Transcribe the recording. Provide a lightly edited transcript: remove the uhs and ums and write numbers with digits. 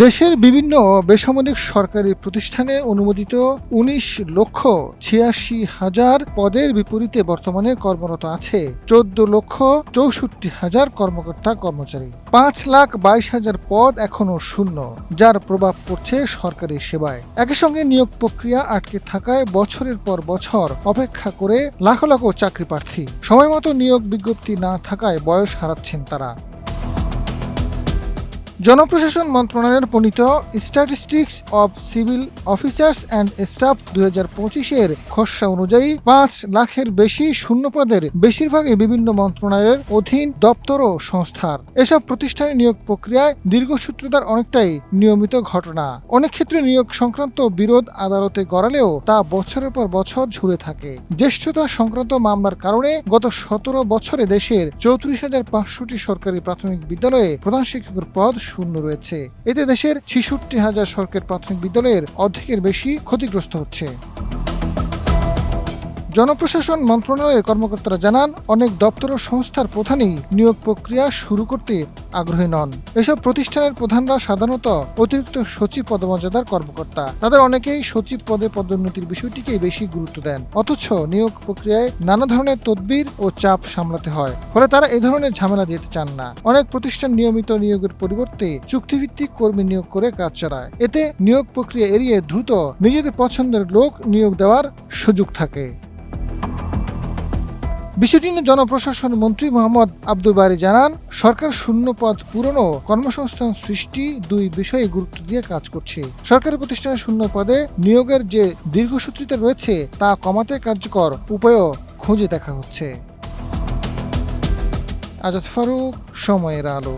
দেশের বিভিন্ন বেসামরিক সরকারি প্রতিষ্ঠানে অনুমোদিত ১৯,৮৬,০০০ পদের বিপরীতে বর্তমানে কর্মরত আছে ১৪,৬৪,০০০ কর্মকর্তা কর্মচারী। ৫,২২,০০০ পদ এখনো শূন্য, যার প্রভাব পড়ছে সরকারি সেবায়। একই সঙ্গে নিয়োগ প্রক্রিয়া আটকে থাকায় বছরের পর বছর অপেক্ষা করে লাখ লাখ চাকরি প্রার্থী। সময়মতো নিয়োগ বিজ্ঞপ্তি না থাকায় বয়স হারাচ্ছেন তারা। জনপ্রশাসন মন্ত্রণালয়ের প্রণীত statistics of civil officers and staff ২০২৫-এর খসড়া অনুযায়ী ৫ লাখের বেশি শূন্যপদের বেশিরভাগই বিভিন্ন মন্ত্রণালয়ের অধীন দপ্তর ও সংস্থার। এসব প্রতিষ্ঠানে নিয়োগ প্রক্রিয়ায় দীর্ঘসূত্রতার অনেকটাই নিয়মিত ঘটনা। অনেক ক্ষেত্রে নিয়োগ সংক্রান্ত বিরোধ আদালতে গড়ালেও তা বছরের পর বছর ঝুলে থাকে। জ্যেষ্ঠতা সংক্রান্ত মামলার কারণে গত ১৭ বছরে দেশের ৩৪,৫০০টি সরকারি প্রাথমিক বিদ্যালয়ে প্রধান শিক্ষকের পদ শূন্য রয়েছে। এতে দেশের ৬৬,০০০ সরকারি প্রাথমিক বিদ্যালয়ের অর্ধেকের বেশি ক্ষতিগ্রস্ত হচ্ছে। জনপ্রশাসন মন্ত্রণালয়ের কর্মকর্তারা জানান, অনেক দপ্তর ও সংস্থার প্রধানই নিয়োগ প্রক্রিয়া শুরু করতে আগ্রহী নন। এসব প্রতিষ্ঠানের প্রধানরা সাধারণত অতিরিক্ত সচিব পদমর্যাদার কর্মকর্তা। তাদের অনেকেই সচিব পদে পদোন্নতির বিষয়টিকেই বেশি গুরুত্ব দেন, অথচ নিয়োগ প্রক্রিয়ায় নানা ধরনের তদবির ও চাপ সামলাতে হয়। ফলে তারা এ ধরনের ঝামেলা যেতে চান না। অনেক প্রতিষ্ঠান নিয়মিত নিয়োগের পরিবর্তে চুক্তিভিত্তিক কর্মী নিয়োগ করে কাজ চালায়। এতে নিয়োগ প্রক্রিয়া এড়িয়ে দ্রুত নিজেদের পছন্দের লোক নিয়োগ দেওয়ার সুযোগ থাকে। বিষয়টি নিয়ে জনপ্রশাসন মন্ত্রী মোহাম্মদ আব্দুল বারী জানান, সরকার শূন্য পদ পূরণ ও কর্মসংস্থান সৃষ্টি দুই বিষয়ে গুরুত্ব দিয়ে কাজ করছে। সরকারি প্রতিষ্ঠানে শূন্য পদে নিয়োগের যে দীর্ঘসূত্রিতা রয়েছে তা কমাতে কার্যকর উপায়ও খুঁজে দেখা হচ্ছে। আজাদ ফারুক, সময়ের আলো।